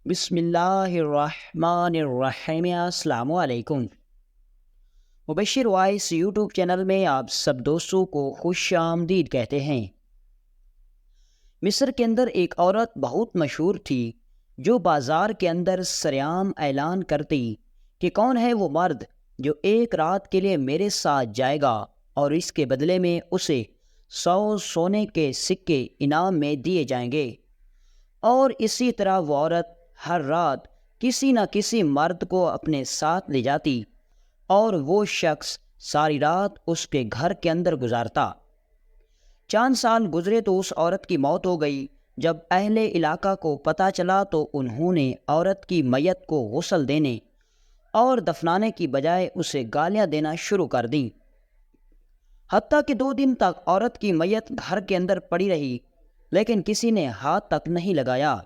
بسم اللہ الرحمن الرحیم۔ السلام علیکم۔ مبشر وائس یوٹیوب چینل میں آپ سب دوستوں کو خوش آمدید کہتے ہیں۔ مصر کے اندر ایک عورت بہت مشہور تھی جو بازار کے اندر سریعام اعلان کرتی کہ کون ہے وہ مرد جو ایک رات کے لیے میرے ساتھ جائے گا اور اس کے بدلے میں اسے 100 سونے کے سکے انعام میں دیے جائیں گے۔ اور اسی طرح وہ عورت ہر رات کسی نہ کسی مرد کو اپنے ساتھ لے جاتی اور وہ شخص ساری رات اس کے گھر کے اندر گزارتا۔ چند سال گزرے تو اس عورت کی موت ہو گئی۔ جب اہل علاقہ کو پتہ چلا تو انہوں نے عورت کی میت کو غسل دینے اور دفنانے کی بجائے اسے گالیاں دینا شروع کر دیں، حتیٰ کہ 2 دن تک عورت کی میت گھر کے اندر پڑی رہی لیکن کسی نے ہاتھ تک نہیں لگایا۔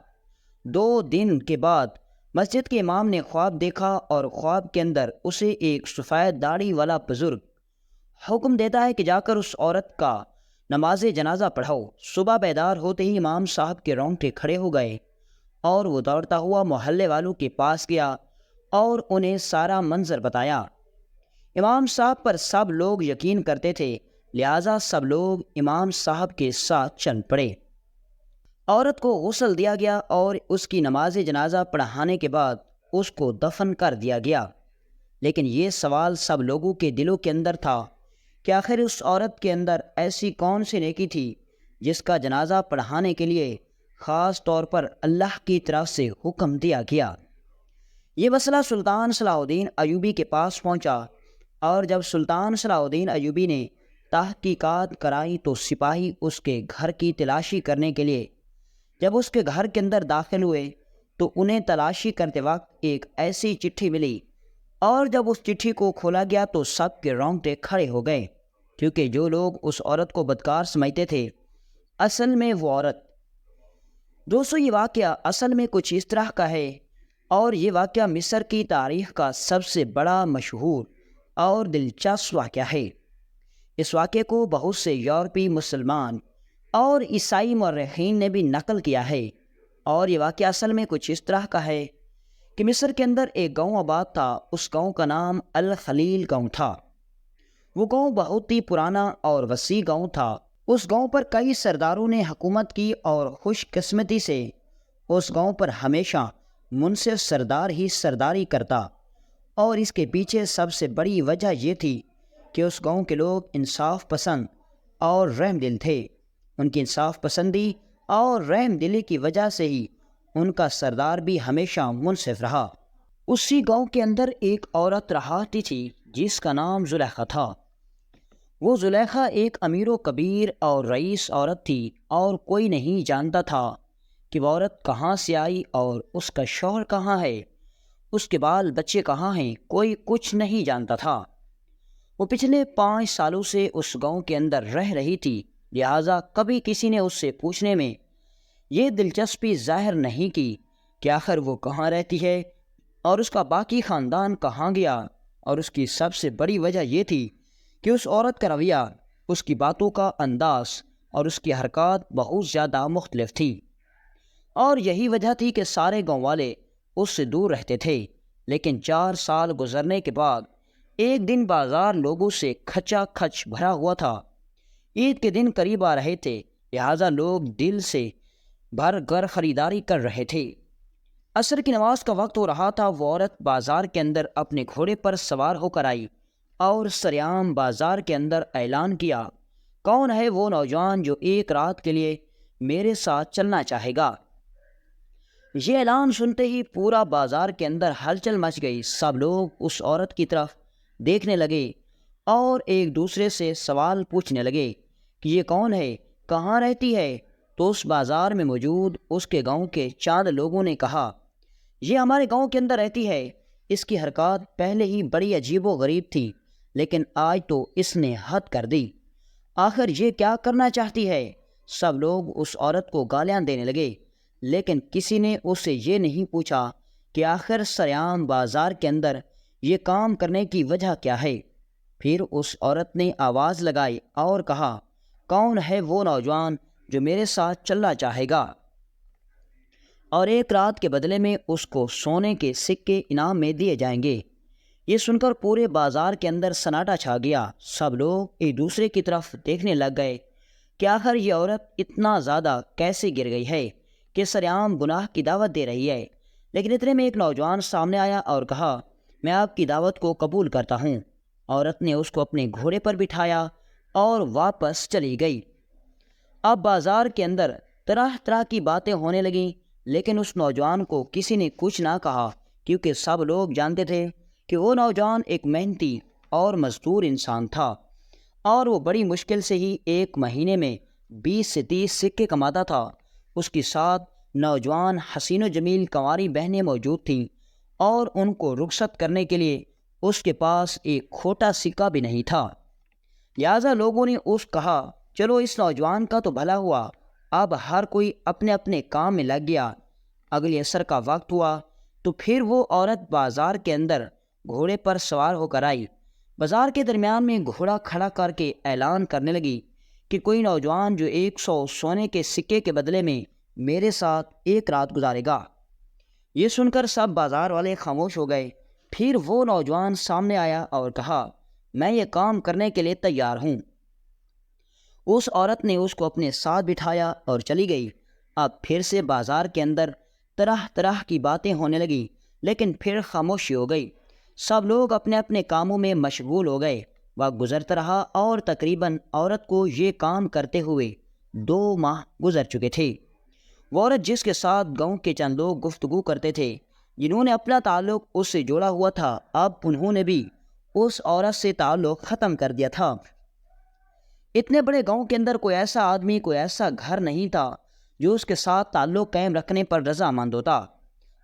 2 دن کے بعد مسجد کے امام نے خواب دیکھا اور خواب کے اندر اسے ایک سفید داڑھی والا بزرگ حکم دیتا ہے کہ جا کر اس عورت کا نماز جنازہ پڑھاؤ۔ صبح بیدار ہوتے ہی امام صاحب کے رونگٹے کھڑے ہو گئے اور وہ دوڑتا ہوا محلے والوں کے پاس گیا اور انہیں سارا منظر بتایا۔ امام صاحب پر سب لوگ یقین کرتے تھے، لہٰذا سب لوگ امام صاحب کے ساتھ چل پڑے۔ عورت کو غسل دیا گیا اور اس کی نماز جنازہ پڑھانے کے بعد اس کو دفن کر دیا گیا۔ لیکن یہ سوال سب لوگوں کے دلوں کے اندر تھا کہ آخر اس عورت کے اندر ایسی کون سی نیکی تھی جس کا جنازہ پڑھانے کے لیے خاص طور پر اللہ کی طرف سے حکم دیا گیا۔ یہ مسئلہ سلطان صلاح الدین ایوبی کے پاس پہنچا اور جب سلطان صلاح الدین ایوبی نے تحقیقات کرائی تو سپاہی اس کے گھر کی تلاشی کرنے کے لیے جب اس کے گھر کے اندر داخل ہوئے تو انہیں تلاشی کرتے وقت ایک ایسی چٹھی ملی، اور جب اس چٹھی کو کھولا گیا تو سب کے رونگٹے کھڑے ہو گئے، کیونکہ جو لوگ اس عورت کو بدکار سمجھتے تھے اصل میں وہ عورت۔ دوستو، یہ واقعہ اصل میں کچھ اس طرح کا ہے، اور یہ واقعہ مصر کی تاریخ کا سب سے بڑا مشہور اور دلچسپ واقعہ ہے۔ اس واقعے کو بہت سے یورپی مسلمان اور عیسائی مورخین نے بھی نقل کیا ہے، اور یہ واقعہ اصل میں کچھ اس طرح کا ہے کہ مصر کے اندر ایک گاؤں آباد تھا۔ اس گاؤں کا نام الخلیل گاؤں تھا۔ وہ گاؤں بہت ہی پرانا اور وسیع گاؤں تھا۔ اس گاؤں پر کئی سرداروں نے حکومت کی اور خوش قسمتی سے اس گاؤں پر ہمیشہ منصف سردار ہی سرداری کرتا، اور اس کے پیچھے سب سے بڑی وجہ یہ تھی کہ اس گاؤں کے لوگ انصاف پسند اور رحم دل تھے۔ ان کی انصاف پسندی اور رحم دلی کی وجہ سے ہی ان کا سردار بھی ہمیشہ منصف رہا۔ اسی گاؤں کے اندر ایک عورت رہتی تھی جس کا نام زلیخا تھا۔ وہ زلیخا ایک امیر و کبیر اور رئیس عورت تھی، اور کوئی نہیں جانتا تھا کہ وہ عورت کہاں سے آئی اور اس کا شوہر کہاں ہے، اس کے بال بچے کہاں ہیں، کوئی کچھ نہیں جانتا تھا۔ وہ پچھلے 5 سالوں سے اس گاؤں کے اندر رہ رہی تھی، لہٰذا کبھی کسی نے اس سے پوچھنے میں یہ دلچسپی ظاہر نہیں کی کہ آخر وہ کہاں رہتی ہے اور اس کا باقی خاندان کہاں گیا۔ اور اس کی سب سے بڑی وجہ یہ تھی کہ اس عورت کا رویہ، اس کی باتوں کا انداز اور اس کی حرکات بہت زیادہ مختلف تھی، اور یہی وجہ تھی کہ سارے گاؤں والے اس سے دور رہتے تھے۔ لیکن 4 سال گزرنے کے بعد ایک دن بازار لوگوں سے کھچا کھچ بھرا ہوا تھا۔ عید کے دن قریب آ رہے تھے، لہٰذا لوگ دل سے بھر کر خریداری کر رہے تھے۔ عصر کی نماز کا وقت ہو رہا تھا۔ وہ عورت بازار کے اندر اپنے گھوڑے پر سوار ہو کر آئی اور سریعام بازار کے اندر اعلان کیا، کون ہے وہ نوجوان جو ایک رات کے لیے میرے ساتھ چلنا چاہے گا۔ یہ اعلان سنتے ہی پورا بازار کے اندر ہلچل مچ گئی۔ سب لوگ اس عورت کی طرف دیکھنے لگے اور ایک دوسرے سے سوال پوچھنے لگے کہ یہ کون ہے، کہاں رہتی ہے۔ تو اس بازار میں موجود اس کے گاؤں کے چند لوگوں نے کہا، یہ ہمارے گاؤں کے اندر رہتی ہے۔ اس کی حرکات پہلے ہی بڑی عجیب و غریب تھی، لیکن آج تو اس نے حد کر دی۔ آخر یہ کیا کرنا چاہتی ہے؟ سب لوگ اس عورت کو گالیاں دینے لگے، لیکن کسی نے اس سے یہ نہیں پوچھا کہ آخر سریعام بازار کے اندر یہ کام کرنے کی وجہ کیا ہے۔ پھر اس عورت نے آواز لگائی اور کہا، کون ہے وہ نوجوان جو میرے ساتھ چلنا چاہے گا۔ اور ایک رات کے بدلے میں اس کو سونے کے سکے انعام میں دیے جائیں گے۔ یہ سن کر پورے بازار کے اندر سناٹا چھا گیا۔ سب لوگ ایک دوسرے کی طرف دیکھنے لگ گئے کہ آخر یہ عورت اتنا زیادہ کیسے گر گئی ہے کہ سرعام گناہ کی دعوت دے رہی ہے۔ لیکن اتنے میں ایک نوجوان سامنے آیا اور کہا، میں آپ کی دعوت کو قبول کرتا ہوں۔ عورت نے اس کو اپنے گھوڑے پر بٹھایا اور واپس چلی گئی۔ اب بازار کے اندر طرح طرح کی باتیں ہونے لگیں، لیکن اس نوجوان کو کسی نے کچھ نہ کہا، کیونکہ سب لوگ جانتے تھے کہ وہ نوجوان ایک محنتی اور مزدور انسان تھا، اور وہ بڑی مشکل سے ہی ایک مہینے میں 20 سے 30 سکے کماتا تھا۔ اس کے ساتھ نوجوان حسین و جمیل کنواری بہنیں موجود تھیں، اور ان کو رخصت کرنے کے لیے اس کے پاس ایک کھوٹا سکہ بھی نہیں تھا۔ لہٰذا لوگوں نے کہا، چلو اس نوجوان کا تو بھلا ہوا۔ اب ہر کوئی اپنے اپنے کام میں لگ گیا۔ اگلی عصر کا وقت ہوا تو پھر وہ عورت بازار کے اندر گھوڑے پر سوار ہو کر آئی۔ بازار کے درمیان میں گھوڑا کھڑا کر کے اعلان کرنے لگی کہ کوئی نوجوان جو 100 سونے کے سکے کے بدلے میں میرے ساتھ ایک رات گزارے گا۔ یہ سن کر سب بازار والے خاموش ہو گئے۔ پھر وہ نوجوان سامنے آیا اور کہا، میں یہ کام کرنے کے لیے تیار ہوں۔ اس عورت نے اس کو اپنے ساتھ بٹھایا اور چلی گئی۔ اب پھر سے بازار کے اندر طرح طرح کی باتیں ہونے لگیں، لیکن پھر خاموشی ہو گئی۔ سب لوگ اپنے اپنے کاموں میں مشغول ہو گئے۔ وقت گزرتا رہا اور تقریباً عورت کو یہ کام کرتے ہوئے 2 ماہ گزر چکے تھے۔ وہ عورت جس کے ساتھ گاؤں کے چند لوگ گفتگو کرتے تھے، جنہوں نے اپنا تعلق اس سے جوڑا ہوا تھا، اب انہوں نے بھی اس عورت سے تعلق ختم کر دیا تھا۔ اتنے بڑے گاؤں کے اندر کوئی ایسا آدمی، کوئی ایسا گھر نہیں تھا جو اس کے ساتھ تعلق قائم رکھنے پر رضامند ہوتا،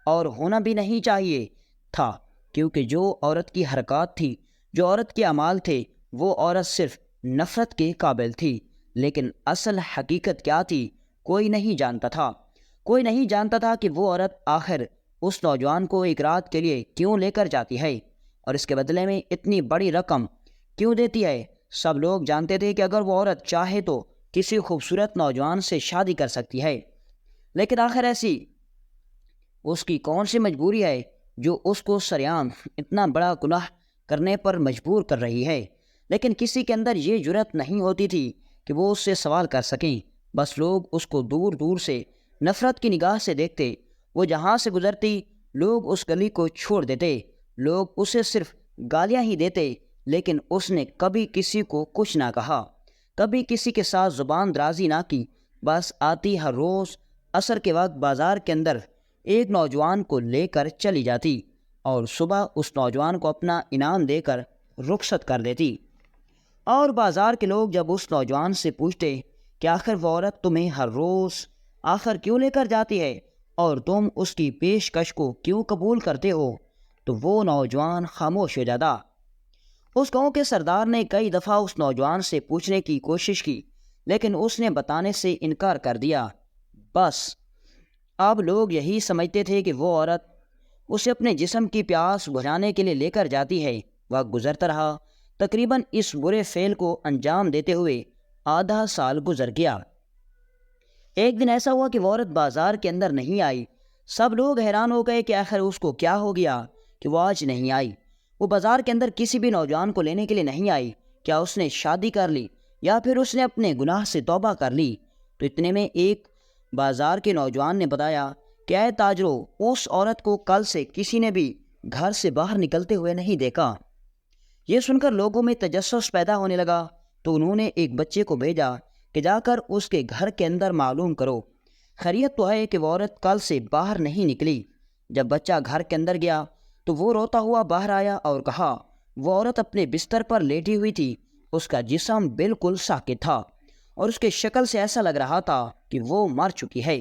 اور ہونا بھی نہیں چاہیے تھا، کیونکہ جو عورت کی حرکات تھی، جو عورت کے اعمال تھے، وہ عورت صرف نفرت کے قابل تھی۔ لیکن اصل حقیقت کیا تھی کوئی نہیں جانتا تھا۔ کوئی نہیں جانتا تھا کہ وہ عورت آخر اس نوجوان کو ایک رات کے لیے کیوں لے کر جاتی ہے، اور اس کے بدلے میں اتنی بڑی رقم کیوں دیتی ہے۔ سب لوگ جانتے تھے کہ اگر وہ عورت چاہے تو کسی خوبصورت نوجوان سے شادی کر سکتی ہے، لیکن آخر ایسی اس کی کون سی مجبوری ہے جو اس کو سرعام اتنا بڑا گناہ کرنے پر مجبور کر رہی ہے۔ لیکن کسی کے اندر یہ جرأت نہیں ہوتی تھی کہ وہ اس سے سوال کر سکیں۔ بس لوگ اس کو دور دور سے نفرت کی نگاہ سے دیکھتے۔ وہ جہاں سے گزرتی لوگ اس گلی کو چھوڑ دیتے، لوگ اسے صرف گالیاں ہی دیتے، لیکن اس نے کبھی کسی کو کچھ نہ کہا، کبھی کسی کے ساتھ زبان درازی نہ کی۔ بس آتی ہر روز عصر کے وقت بازار کے اندر ایک نوجوان کو لے کر چلی جاتی، اور صبح اس نوجوان کو اپنا انعام دے کر رخصت کر دیتی۔ اور بازار کے لوگ جب اس نوجوان سے پوچھتے کہ آخر وہ عورت تمہیں ہر روز آخر کیوں لے کر جاتی ہے اور تم اس کی پیشکش کو کیوں قبول کرتے ہو، تو وہ نوجوان خاموش ہو جاتا۔ اس گاؤں کے سردار نے کئی دفعہ اس نوجوان سے پوچھنے کی کوشش کی، لیکن اس نے بتانے سے انکار کر دیا۔ بس اب لوگ یہی سمجھتے تھے کہ وہ عورت اسے اپنے جسم کی پیاس بجھانے کے لیے لے کر جاتی ہے۔ وقت گزرتا رہا، تقریباً اس برے فعل کو انجام دیتے ہوئے آدھا سال گزر گیا۔ ایک دن ایسا ہوا کہ وہ عورت بازار کے اندر نہیں آئی۔ سب لوگ حیران ہو گئے کہ آخر اس کو کیا ہو گیا کہ وہ آج نہیں آئی۔ وہ بازار کے اندر کسی بھی نوجوان کو لینے کے لیے نہیں آئی۔ کیا اس نے شادی کر لی یا پھر اس نے اپنے گناہ سے توبہ کر لی؟ تو اتنے میں ایک بازار کے نوجوان نے بتایا کہ اے تاجرو، اس عورت کو کل سے کسی نے بھی گھر سے باہر نکلتے ہوئے نہیں دیکھا۔ یہ سن کر لوگوں میں تجسس پیدا ہونے لگا، تو انہوں نے ایک بچے کو بھیجا کہ جا کر اس کے گھر کے اندر معلوم کرو۔ خیریت تو ہے کہ وہ عورت کل سے باہر نہیں نکلی۔ جب بچہ گھر کے اندر گیا تو وہ روتا ہوا باہر آیا اور کہا وہ عورت اپنے بستر پر لیٹی ہوئی تھی، اس کا جسم بالکل ساکت تھا، اور اس کے شکل سے ایسا لگ رہا تھا کہ وہ مر چکی ہے۔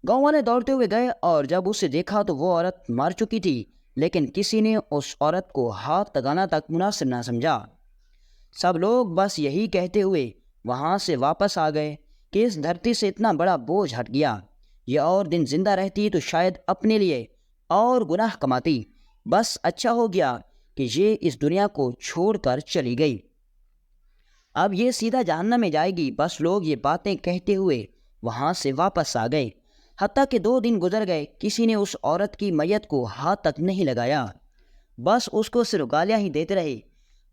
گاؤں والے دوڑتے ہوئے گئے، اور جب اسے دیکھا تو وہ عورت مر چکی تھی، لیکن کسی نے اس عورت کو ہاتھ لگانا تک مناسب نہ سمجھا۔ سب لوگ بس یہی کہتے ہوئے وہاں سے واپس آ گئے کہ اس دھرتی سے اتنا بڑا بوجھ ہٹ گیا۔ یہ اور دن زندہ رہتی تو شاید اپنے لیے اور گناہ کماتی۔ بس اچھا ہو گیا کہ یہ اس دنیا کو چھوڑ کر چلی گئی، اب یہ سیدھا جہنم میں جائے گی۔ بس لوگ یہ باتیں کہتے ہوئے وہاں سے واپس آ گئے۔ حتیٰ کہ 2 دن گزر گئے، کسی نے اس عورت کی میت کو ہاتھ تک نہیں لگایا، بس اس کو صرف گالیاں ہی دیتے رہے۔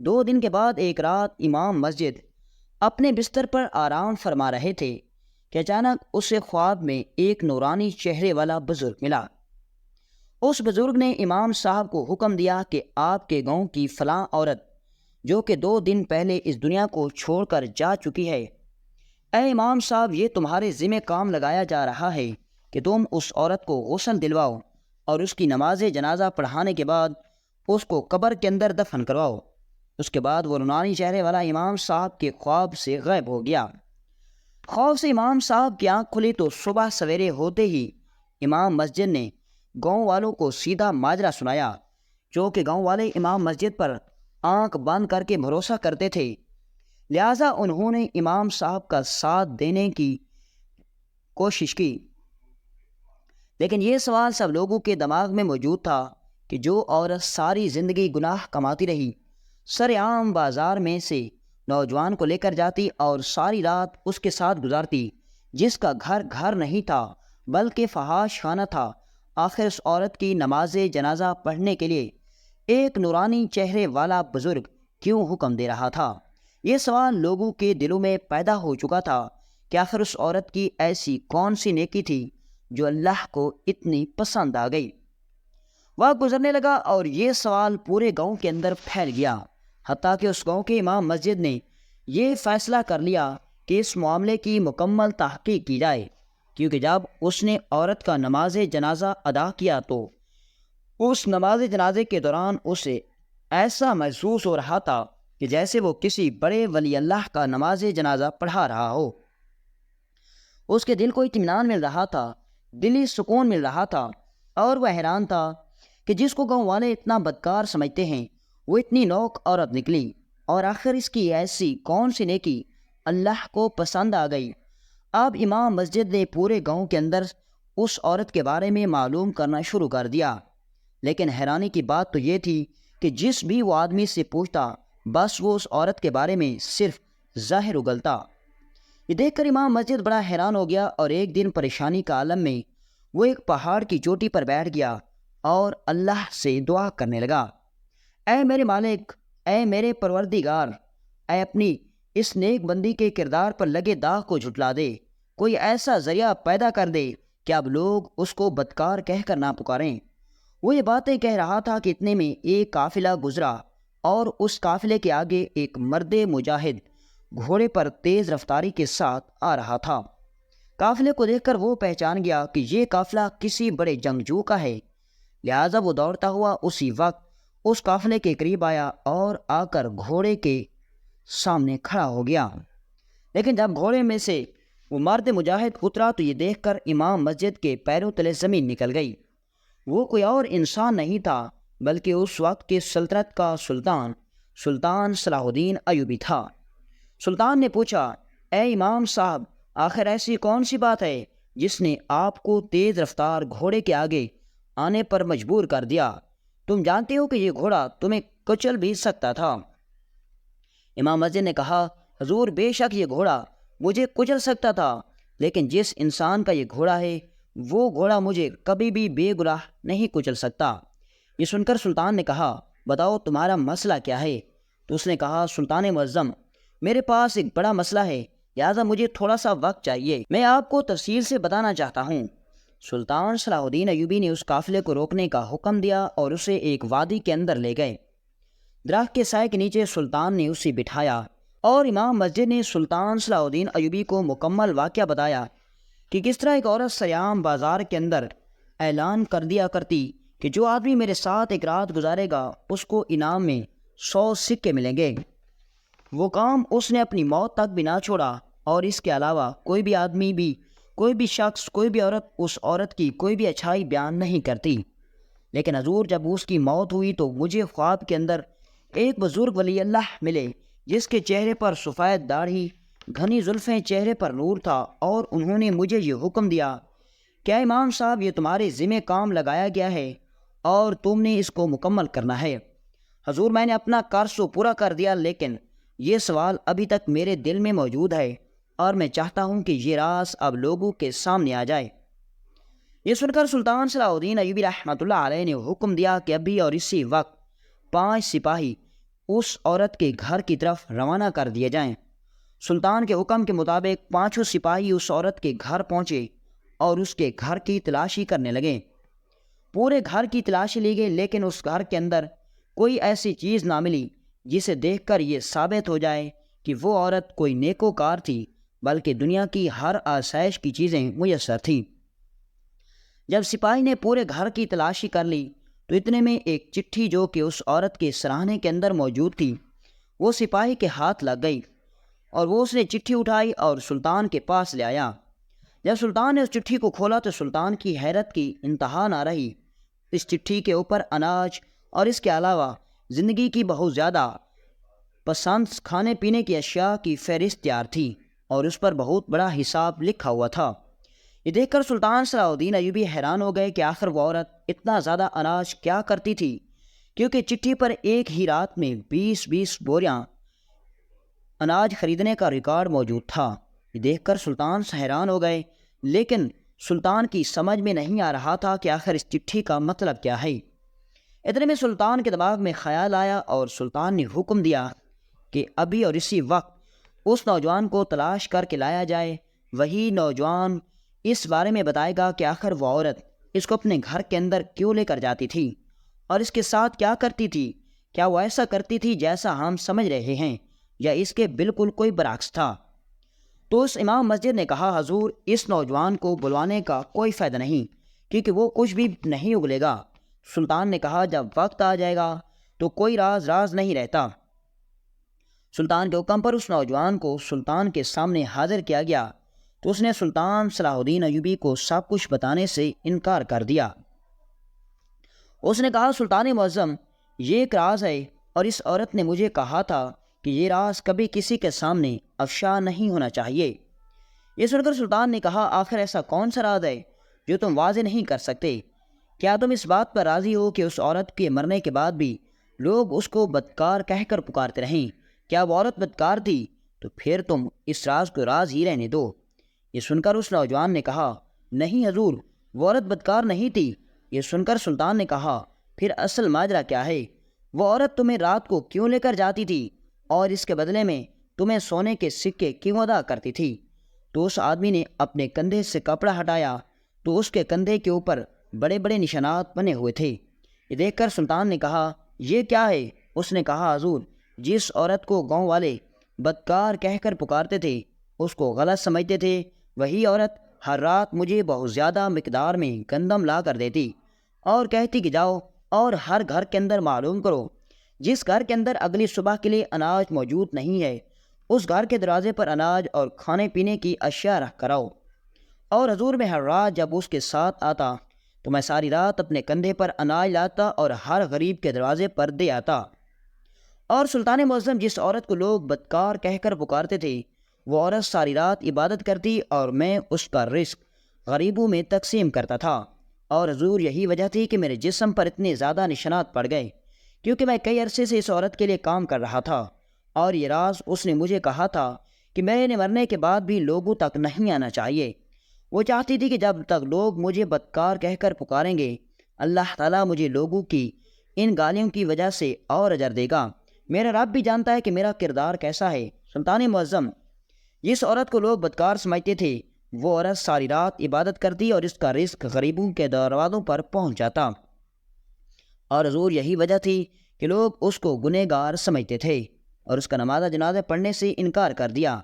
2 دن کے بعد ایک رات امام مسجد اپنے بستر پر آرام فرما رہے تھے کہ اچانک اسے خواب میں ایک نورانی چہرے والا بزرگ ملا۔ اس بزرگ نے امام صاحب کو حکم دیا کہ آپ کے گاؤں کی فلاں عورت جو کہ 2 دن پہلے اس دنیا کو چھوڑ کر جا چکی ہے، اے امام صاحب، یہ تمہارے ذمہ کام لگایا جا رہا ہے کہ تم اس عورت کو غسل دلواؤ اور اس کی نماز جنازہ پڑھانے کے بعد اس کو قبر کے اندر دفن کرواؤ۔ اس کے بعد وہ نورانی چہرے والا امام صاحب کے خواب سے غائب ہو گیا۔ خوف سے امام صاحب کی آنکھ کھلی تو صبح سویرے ہوتے ہی امام مسجد نے گاؤں والوں کو سیدھا ماجرا سنایا، جو کہ گاؤں والے امام مسجد پر آنکھ بند کر کے بھروسہ کرتے تھے، لہٰذا انہوں نے امام صاحب کا ساتھ دینے کی کوشش کی۔ لیکن یہ سوال سب لوگوں کے دماغ میں موجود تھا کہ جو عورت ساری زندگی گناہ کماتی رہی، سر عام بازار میں سے نوجوان کو لے کر جاتی اور ساری رات اس کے ساتھ گزارتی، جس کا گھر نہیں تھا بلکہ فحاش خانہ تھا، آخر اس عورت کی نماز جنازہ پڑھنے کے لیے ایک نورانی چہرے والا بزرگ کیوں حکم دے رہا تھا؟ یہ سوال لوگوں کے دلوں میں پیدا ہو چکا تھا کہ آخر اس عورت کی ایسی کون سی نیکی تھی جو اللہ کو اتنی پسند آ گئی۔ وقت گزرنے لگا اور یہ سوال پورے گاؤں کے اندر پھیل گیا، حتیٰ کہ اس گاؤں کے امام مسجد نے یہ فیصلہ کر لیا کہ اس معاملے کی مکمل تحقیق کی جائے، کیونکہ جب اس نے عورت کا نماز جنازہ ادا کیا تو اس نماز جنازے کے دوران اسے ایسا محسوس ہو رہا تھا کہ جیسے وہ کسی بڑے ولی اللہ کا نماز جنازہ پڑھا رہا ہو۔ اس کے دل کو اطمینان مل رہا تھا، دلی سکون مل رہا تھا، اور وہ حیران تھا کہ جس کو گاؤں والے اتنا بدکار سمجھتے ہیں وہ اتنی نوک عورت نکلی، اور آخر اس کی ایسی کون سی نیکی اللہ کو پسند آ گئی۔ اب امام مسجد نے پورے گاؤں کے اندر اس عورت کے بارے میں معلوم کرنا شروع کر دیا، لیکن حیرانی کی بات تو یہ تھی کہ جس بھی وہ آدمی سے پوچھتا بس وہ اس عورت کے بارے میں صرف ظاہر اگلتا۔ یہ دیکھ کر امام مسجد بڑا حیران ہو گیا، اور ایک دن پریشانی کا عالم میں وہ ایک پہاڑ کی چوٹی پر بیٹھ گیا اور اللہ سے دعا کرنے لگا، اے میرے مالک، اے میرے پروردگار، اے اپنی اس نیک بندی کے کردار پر لگے داغ کو جھٹلا دے، کوئی ایسا ذریعہ پیدا کر دے کہ اب لوگ اس کو بدکار کہہ کر نہ پکاریں۔ وہ یہ باتیں کہہ رہا تھا کہ اتنے میں ایک قافلہ گزرا، اور اس قافلے کے آگے ایک مرد مجاہد گھوڑے پر تیز رفتاری کے ساتھ آ رہا تھا۔ قافلے کو دیکھ کر وہ پہچان گیا کہ یہ قافلہ کسی بڑے جنگجو کا ہے، لہٰذا وہ دوڑتا ہوا اسی وقت اس قافلے کے قریب آیا اور آ کر گھوڑے کے سامنے کھڑا ہو گیا۔ لیکن جب گھوڑے میں سے وہ مرد مجاہد اترا تو یہ دیکھ کر امام مسجد کے پیروں تلے زمین نکل گئی۔ وہ کوئی اور انسان نہیں تھا بلکہ اس وقت کے سلطنت کا سلطان صلاح الدین ایوبی تھا۔ سلطان نے پوچھا، اے امام صاحب، آخر ایسی کون سی بات ہے جس نے آپ کو تیز رفتار گھوڑے کے آگے آنے پر مجبور کر دیا؟ تم جانتے ہو کہ یہ گھوڑا تمہیں کچل بھی سکتا تھا۔ امام مسجد نے کہا، حضور، بے شک یہ گھوڑا مجھے کچل سکتا تھا، لیکن جس انسان کا یہ گھوڑا ہے وہ گھوڑا مجھے کبھی بھی بے گناہ نہیں کچل سکتا۔ یہ سن کر سلطان نے کہا، بتاؤ تمہارا مسئلہ کیا ہے؟ تو اس نے کہا، سلطان معظم، میرے پاس ایک بڑا مسئلہ ہے، لہٰذا مجھے تھوڑا سا وقت چاہیے، میں آپ کو تفصیل سے بتانا چاہتا ہوں۔ سلطان صلاح الدین ایوبی نے اس قافلے کو روکنے کا حکم دیا اور اسے ایک وادی کے اندر لے گئے۔ درخت کے سائے کے نیچے سلطان نے اسے بٹھایا اور امام مسجد نے سلطان صلاح الدین ایوبی کو مکمل واقعہ بتایا کہ کس طرح ایک عورت سیام بازار کے اندر اعلان کر دیا کرتی کہ جو آدمی میرے ساتھ ایک رات گزارے گا اس کو انعام میں 100 سکے ملیں گے۔ وہ کام اس نے اپنی موت تک بھی نہ چھوڑا، اور اس کے علاوہ کوئی بھی آدمی بھی، کوئی بھی شخص، کوئی بھی عورت اس عورت کی کوئی بھی اچھائی بیان نہیں کرتی۔ لیکن حضور، جب اس کی موت ہوئی تو مجھے خواب کے اندر ایک بزرگ ولی اللہ ملے جس کے چہرے پر سفید داڑھی، گھنی زلفیں، چہرے پر نور تھا، اور انہوں نے مجھے یہ حکم دیا کہ اے امام صاحب، یہ تمہارے ذمہ کام لگایا گیا ہے اور تم نے اس کو مکمل کرنا ہے۔ حضور، میں نے اپنا قرض تو پورا کر دیا، لیکن یہ سوال ابھی تک میرے دل میں موجود ہے اور میں چاہتا ہوں کہ یہ راز اب لوگوں کے سامنے آ جائے۔ یہ سن کر سلطان صلاح الدین ایوبی رحمۃ اللہ علیہ نے حکم دیا کہ ابھی اور اسی وقت 5 سپاہی اس عورت کے گھر کی طرف روانہ کر دیے جائیں۔ سلطان کے حکم کے مطابق 5 سپاہی اس عورت کے گھر پہنچے اور اس کے گھر کی تلاشی کرنے لگے۔ پورے گھر کی تلاشی لی گئی، لیکن اس گھر کے اندر کوئی ایسی چیز نہ ملی جسے دیکھ کر یہ ثابت ہو جائے کہ وہ عورت کوئی نیکوکار تھی، بلکہ دنیا کی ہر آسائش کی چیزیں میسر تھیں۔ جب سپاہی نے پورے گھر کی تلاشی کر لی تو اتنے میں ایک چٹھی جو کہ اس عورت کے سراہنے کے اندر موجود تھی وہ سپاہی کے ہاتھ لگ گئی، اور وہ اس نے چٹھی اٹھائی اور سلطان کے پاس لے آیا۔ جب سلطان نے اس چٹھی کو کھولا تو سلطان کی حیرت کی انتہا نہ رہی۔ اس چٹھی کے اوپر اناج اور اس کے علاوہ زندگی کی بہت زیادہ پسند کھانے پینے کی اشیاء کی فہرست تیار تھی، اور اس پر بہت بڑا حساب لکھا ہوا تھا۔ یہ دیکھ کر سلطان صلاح الدین ایوبی حیران ہو گئے کہ آخر وہ عورت اتنا زیادہ اناج کیا کرتی تھی، کیونکہ چٹھی پر ایک ہی رات میں 20 بوریاں اناج خریدنے کا ریکارڈ موجود تھا۔ یہ دیکھ کر سلطان حیران ہو گئے، لیکن سلطان کی سمجھ میں نہیں آ رہا تھا کہ آخر اس چٹھی کا مطلب کیا ہے۔ اتنے میں سلطان کے دماغ میں خیال آیا اور سلطان نے حکم دیا کہ ابھی اور اسی وقت اس نوجوان کو تلاش کر کے لایا جائے۔ وہی نوجوان اس بارے میں بتائے گا کہ آخر وہ عورت اس کو اپنے گھر کے اندر کیوں لے کر جاتی تھی اور اس کے ساتھ کیا کرتی تھی۔ کیا وہ ایسا کرتی تھی جیسا ہم سمجھ رہے ہیں، یا اس کے بالکل کوئی برعکس تھا؟ تو اس امام مسجد نے کہا، حضور اس نوجوان کو بلوانے کا کوئی فائدہ نہیں، کیونکہ وہ کچھ بھی نہیں اگلے گا۔ سلطان نے کہا، جب وقت آ جائے گا تو کوئی راز نہیں رہتا۔ سلطان کے حکم پر اس نوجوان کو سلطان کے سامنے حاضر کیا گیا تو اس نے سلطان صلاح الدین ایوبی کو سب کچھ بتانے سے انکار کر دیا۔ اس نے کہا، سلطان معظم، یہ ایک راز ہے، اور اس عورت نے مجھے کہا تھا کہ یہ راز کبھی کسی کے سامنے افشا نہیں ہونا چاہیے۔ یہ سن کر سلطان نے کہا، آخر ایسا کون سا راز ہے جو تم واضح نہیں کر سکتے؟ کیا تم اس بات پر راضی ہو کہ اس عورت کے مرنے کے بعد بھی لوگ اس کو بدکار کہہ کر پکارتے رہیں؟ کیا وہ عورت بدکار تھی؟ تو پھر تم اس راز کو راز ہی رہنے دو۔ یہ سن کر اس نوجوان نے کہا، نہیں حضور، وہ عورت بدکار نہیں تھی۔ یہ سن کر سلطان نے کہا، پھر اصل ماجرا کیا ہے؟ وہ عورت تمہیں رات کو کیوں لے کر جاتی تھی، اور اس کے بدلے میں تمہیں سونے کے سکے کیوں ادا کرتی تھی؟ تو اس آدمی نے اپنے کندھے سے کپڑا ہٹایا تو اس کے کندھے کے اوپر بڑے بڑے نشانات بنے ہوئے تھے۔ یہ دیکھ کر سلطان نے کہا، یہ کیا ہے؟ اس نے کہا، حضور جس عورت کو گاؤں والے بدکار کہہ کر پکارتے تھے، اس کو غلط سمجھتے تھے، وہی عورت ہر رات مجھے بہت زیادہ مقدار میں گندم لا کر دیتی اور کہتی کہ جاؤ اور ہر گھر کے اندر معلوم کرو، جس گھر کے اندر اگلی صبح کے لیے اناج موجود نہیں ہے، اس گھر کے دروازے پر اناج اور کھانے پینے کی اشیاء رکھ کر آؤ۔ اور حضور میں ہر رات جب اس کے ساتھ آتا تو میں ساری رات اپنے کندھے پر اناج لاتا اور ہر غریب کے دروازے پر دے آتا۔ اور سلطان معظم، جس عورت کو لوگ بدکار کہہ کر پکارتے تھے، وہ عورت ساری رات عبادت کرتی اور میں اس کا رزق غریبوں میں تقسیم کرتا تھا۔ اور حضور یہی وجہ تھی کہ میرے جسم پر اتنے زیادہ نشانات پڑ گئے، کیونکہ میں کئی عرصے سے اس عورت کے لیے کام کر رہا تھا، اور یہ راز اس نے مجھے کہا تھا کہ میرے مرنے کے بعد بھی لوگوں تک نہیں آنا چاہیے۔ وہ چاہتی تھی کہ جب تک لوگ مجھے بدکار کہہ کر پکاریں گے، اللہ تعالیٰ مجھے لوگوں کی ان گالیوں کی وجہ سے اور اجر دے گا۔ میرا رب بھی جانتا ہے کہ میرا کردار کیسا ہے۔ سلطان معظم، جس عورت کو لوگ بدکار سمجھتے تھے، وہ عورت ساری رات عبادت کرتی اور اس کا رزق غریبوں کے دروازوں پر پہنچ جاتا، اور حضور یہی وجہ تھی کہ لوگ اس کو گنہگار سمجھتے تھے اور اس کا نماز جنازہ پڑھنے سے انکار کر دیا۔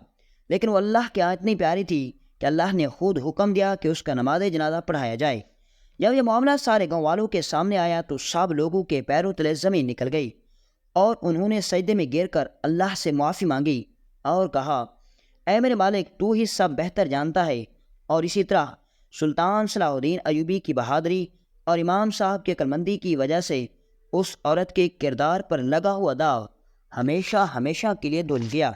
لیکن وہ اللہ کی آیت اتنی پیاری تھی کہ اللہ نے خود حکم دیا کہ اس کا نماز جنازہ پڑھایا جائے۔ جب یہ معاملہ سارے گاؤں والوں کے سامنے آیا تو سب لوگوں کے پیروں تلے زمین نکل گئی، اور انہوں نے سجدے میں گر کر اللہ سے معافی مانگی اور کہا، اے میرے مالک، تو ہی سب بہتر جانتا ہے۔ اور اسی طرح سلطان صلاح الدین ایوبی کی بہادری اور امام صاحب کی عقلمندی کی وجہ سے اس عورت کے کردار پر لگا ہوا داغ ہمیشہ کے لیے دھل گیا۔